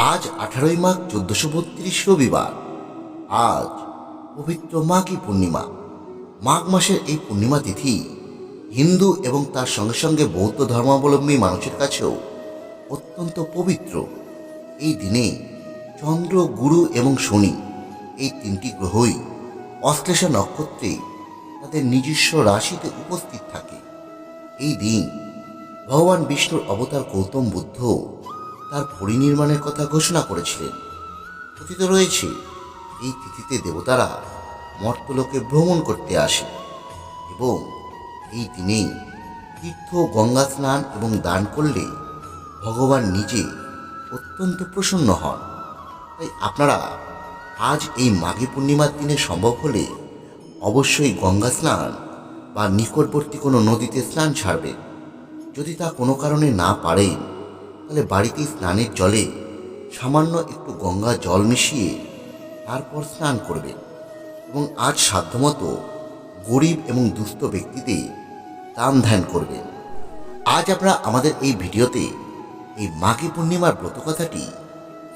আজ 18ই মাঘ 1432 রবিবার। আজ পবিত্র মাঘী পূর্ণিমা। মাঘ মাসের এই পূর্ণিমা তিথি হিন্দু এবং তার সঙ্গে সঙ্গে বৌদ্ধ ধর্মাবলম্বী মানুষের কাছেও অত্যন্ত পবিত্র। এই দিনে চন্দ্র, গুরু এবং শনি এই তিনটি গ্রহই অশ্লেষা নক্ষত্রে তাদের নিজস্ব রাশিতে উপস্থিত থাকে। এই দিন ভগবান বিষ্ণুর অবতার গৌতম বুদ্ধ তার পরিনির্মাণের কথা ঘোষণা করেছিলেন। কথিত রয়েছে এই তিথিতে দেবতারা মর্তলোকে ভ্রমণ করতে আসে এবং এই দিনে তীর্থ, গঙ্গা স্নান এবং দান করলে ভগবান নিজে অত্যন্ত প্রসন্ন হন। তাই আপনারা আজ এই মাঘী পূর্ণিমার দিনে সম্ভব হলে অবশ্যই গঙ্গা স্নান বা নিকটবর্তী কোনো নদীতে স্নান ছাড়বেন। যদি তা কোনো কারণে না পারেন তাহলে বাড়িতে স্নানের জলে সামান্য একটু গঙ্গা জল মিশিয়ে তারপর স্নান করবেন এবং আজ সাধ্যমতো গরিব এবং দুস্থ ব্যক্তিদের দান ধ্যান করবেন। আজ আমরা আমাদের এই ভিডিওতে এই মাঘী পূর্ণিমার ব্রতকথাটি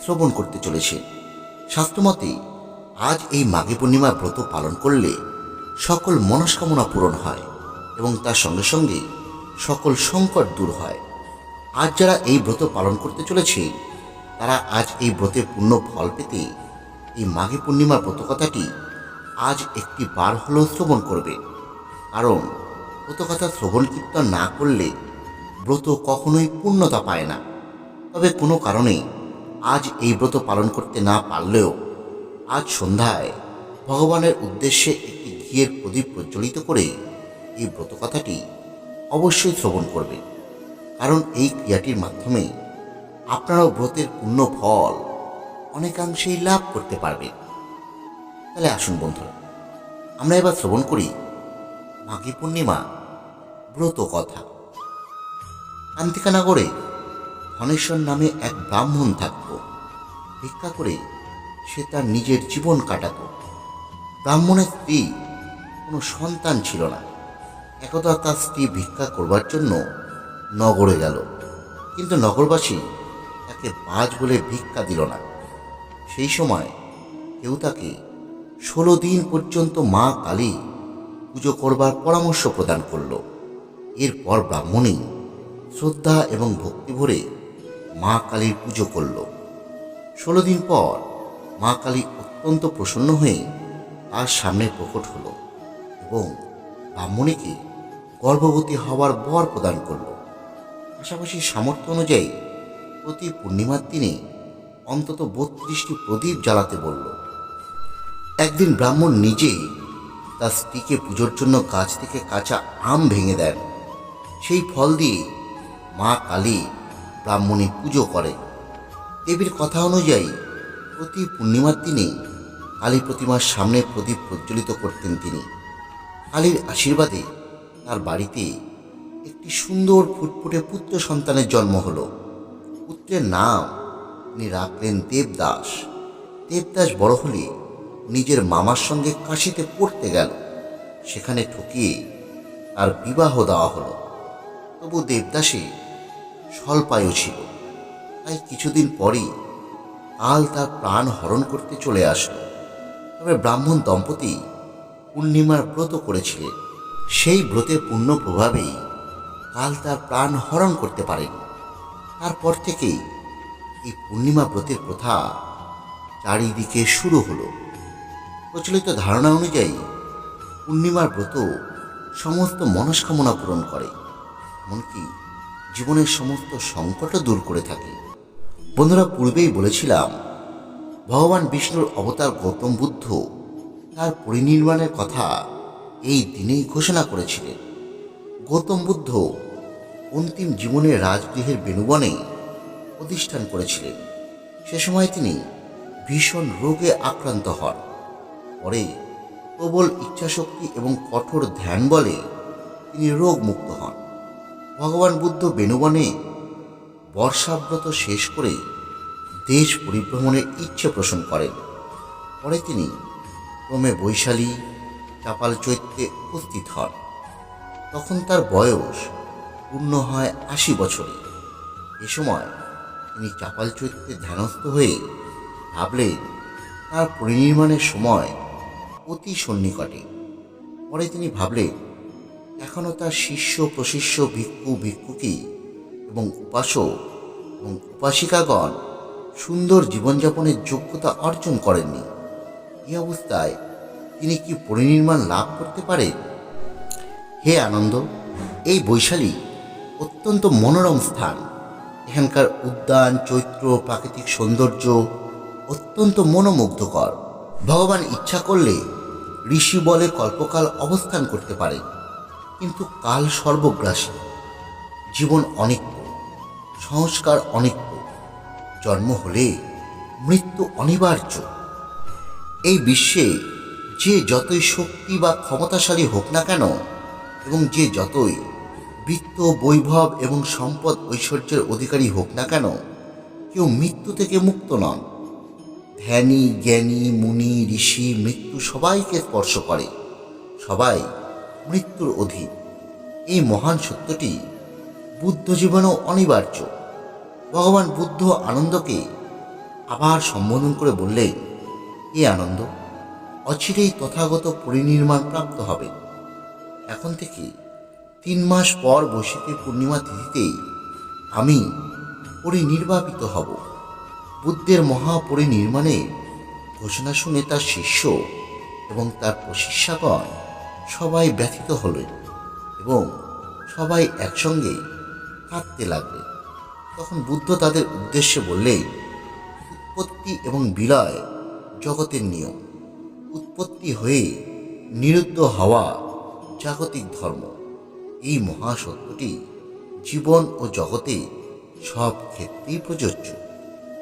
শ্রবণ করতে চলেছে। শাস্ত্রমতে আজ এই মাঘী পূর্ণিমার ব্রত পালন করলে সকল মনস্কামনা পূরণ হয় এবং তার সঙ্গে সঙ্গে সকল সংকট দূর হয়। আজ যারা এই ব্রত পালন করতে চলেছে তারা আজ এই ব্রতের পূর্ণ ফল পেতে এই মাঘী পূর্ণিমার ব্রতকথাটি আজ একটি বার হলেও শ্রবণ করবে। কারণ ব্রতকথা শ্রবণ কীর্তন না করলে ব্রত কখনোই পূর্ণতা পায় না। তবে কোনো কারণে আজ এই ব্রত পালন করতে না পারলেও আজ সন্ধ্যায় ভগবানের উদ্দেশ্যে একটি ঘিয়ের প্রদীপ প্রজ্বলিত করে এই ব্রতকথাটি অবশ্যই শ্রবণ করবে। কারণ এই ক্রিয়াটির মাধ্যমে আপনারাও ব্রতের পূর্ণ ফল অনেকাংশেই লাভ করতে পারবেন। তাহলে আসুন বন্ধুরা, আমরা এবার শ্রবণ করি মাঘী পূর্ণিমা ব্রত কথা। কান্তিকানগরে ধনেশ্বর নামে এক ব্রাহ্মণ থাকত। ভিক্ষা করে সে তার নিজের জীবন কাটাত। ব্রাহ্মণের স্ত্রী কোনো সন্তান ছিল না। একদা তার স্ত্রী ভিক্ষা করবার জন্য নগরে গেল, কিন্তু নগরবাসী তাকে বাজ বলে ভিক্ষা দিল না। সেই সময় কেউ তাকে 16 দিন পর্যন্ত মা কালী পুজো করবার পরামর্শ প্রদান করল। এরপর ব্রাহ্মণী শ্রদ্ধা এবং ভক্তি ভরে মা কালীর পুজো করল। 16 দিন পর মা কালী অত্যন্ত প্রসন্ন হয়ে তার সামনে প্রকট হল এবং ব্রাহ্মণীকে গর্ভবতী হওয়ার বর প্রদান করল। পাশাপাশি সামর্থ্য অনুযায়ী প্রতি পূর্ণিমার দিনে অন্তত 32টি প্রদীপ জ্বালাতে বলল। একদিন ব্রাহ্মণ নিজে তার স্ত্রীকে পুজোর জন্য গাছ থেকে কাঁচা আম ভেঙে দেন। সেই ফল দিয়ে মা কালী ব্রাহ্মণী পুজো করে। দেবীর কথা অনুযায়ী প্রতি পূর্ণিমার দিনে কালী প্রতিমার সামনে প্রদীপ প্রজ্বলিত করতেন তিনি। কালীর আশীর্বাদে তার বাড়িতে একটি সুন্দর ফুটফুটে পুত্র সন্তানের জন্ম হলো। পুত্রের নাম তিনি রাখলেন দেবদাস। দেবদাস বড় হলে নিজের মামার সঙ্গে কাশিতে পড়তে গেল। সেখানে ঠকিয়ে তার বিবাহ দেওয়া হলো। তবু দেবদাসে স্বল্পায়ু ছিল, তাই কিছুদিন পরই কাল তার প্রাণ হরণ করতে চলে আসলো। তবে ব্রাহ্মণ দম্পতি পূর্ণিমার ব্রত করেছিলেন। সেই ব্রতের পূর্ণ প্রভাবেই কাল তার প্রাণ হরণ করতে পারেন। তারপর থেকেই এই পূর্ণিমা ব্রতের প্রথা চারিদিকে শুরু হলো। প্রচলিত ধারণা অনুযায়ী পূর্ণিমার ব্রত সমস্ত মনস্কামনা পূরণ করে, এমনকি জীবনের সমস্ত সংকটও দূর করে থাকে। বন্ধুরা, পূর্বেই বলেছিলাম ভগবান বিষ্ণুর অবতার গৌতম বুদ্ধ তার পরিনির্মাণের কথা এই দিনেই ঘোষণা করেছিলেন। গৌতম বুদ্ধ অন্তিম জীবনে রাজগৃহের বেণুবনে প্রতিষ্ঠান করেছিলেন। সে সময় তিনি ভীষণ রোগে আক্রান্ত হন। পরে প্রবল ইচ্ছাশক্তি এবং কঠোর ধ্যান বলে তিনি রোগমুক্ত হন। ভগবান বুদ্ধ বেণুবনে বর্ষাব্রত শেষ করে দেশ পরিভ্রমণের ইচ্ছে পোষণ করেন। পরে তিনি ক্রমে বৈশালী চাপাল চৈত্যে উপস্থিত হন। তখন তার বয়স পূর্ণ হয় 80 বছরে। এ সময় তিনি চাপাল চৈত্যে ধ্যানস্থ হয়ে ভাবলেন তার পরিনির্মাণের সময় অতি সন্নিকটে। পরে তিনি ভাবলেন এখনও তার শিষ্য প্রশিষ্য ভিক্ষু ভিক্ষুকী এবং উপাসক এবং উপাসিকাগণ সুন্দর জীবনযাপনের যোগ্যতা অর্জন করেননি। এই অবস্থায় তিনি কি পরিনির্মাণ লাভ করতে পারেন? হে আনন্দ, এই বৈশালী অত্যন্ত মনোরম স্থান। এখানকার উদ্যান, চৈত্র, প্রাকৃতিক সৌন্দর্য অত্যন্ত মনোমুগ্ধকর। ভগবান ইচ্ছা করলে ঋষি বলে কল্পকাল অবস্থান করতে পারেন, কিন্তু কাল সর্বগ্রাসী। জীবন অনিত্য, সংস্কার অনিত্য, জন্ম হলে মৃত্যু অনিবার্য। এই বিশ্বে যে যতই শক্তি বা ক্ষমতাশালী হোক না কেন এবং যে যতই বৃত্ত, বৈভব এবং সম্পদ ঐশ্বর্যের অধিকারী হোক না কেন, কেউ মৃত্যু থেকে মুক্ত নন। ধ্যানী, জ্ঞানী, মুনি, ঋষি মৃত্যু সবাইকে স্পর্শ করে, সবাই মৃত্যুর অধীন। এই মহান সত্যটি বুদ্ধ জীবনেও অনিবার্য। ভগবান বুদ্ধ আনন্দকে আবার সম্বোধন করে বললেন, এ আনন্দ, অচিরেই তথাগত পরিনির্মাণ প্রাপ্ত হবে। এখন থেকে 3 মাস পর বৈশাখী পূর্ণিমা তিথিতেই আমি পরিনির্বাপিত হব। বুদ্ধের মহাপরিনির্মাণের ঘোষণা শুনে তার শিষ্য এবং তার প্রশিষ্যাগণ সবাই ব্যথিত হলেন এবং সবাই একসঙ্গে কাঁদতে লাগলেন। তখন বুদ্ধ তাদের উদ্দেশ্যে বললেন, উৎপত্তি এবং বিলয় জগতের নিয়ম। উৎপত্তি হয়ে নিরুদ্ধ হওয়া জাগতিক ধর্ম। এই মহাসত্যটি জীবন ও জগতে সব ক্ষেত্রেই প্রযোজ্য।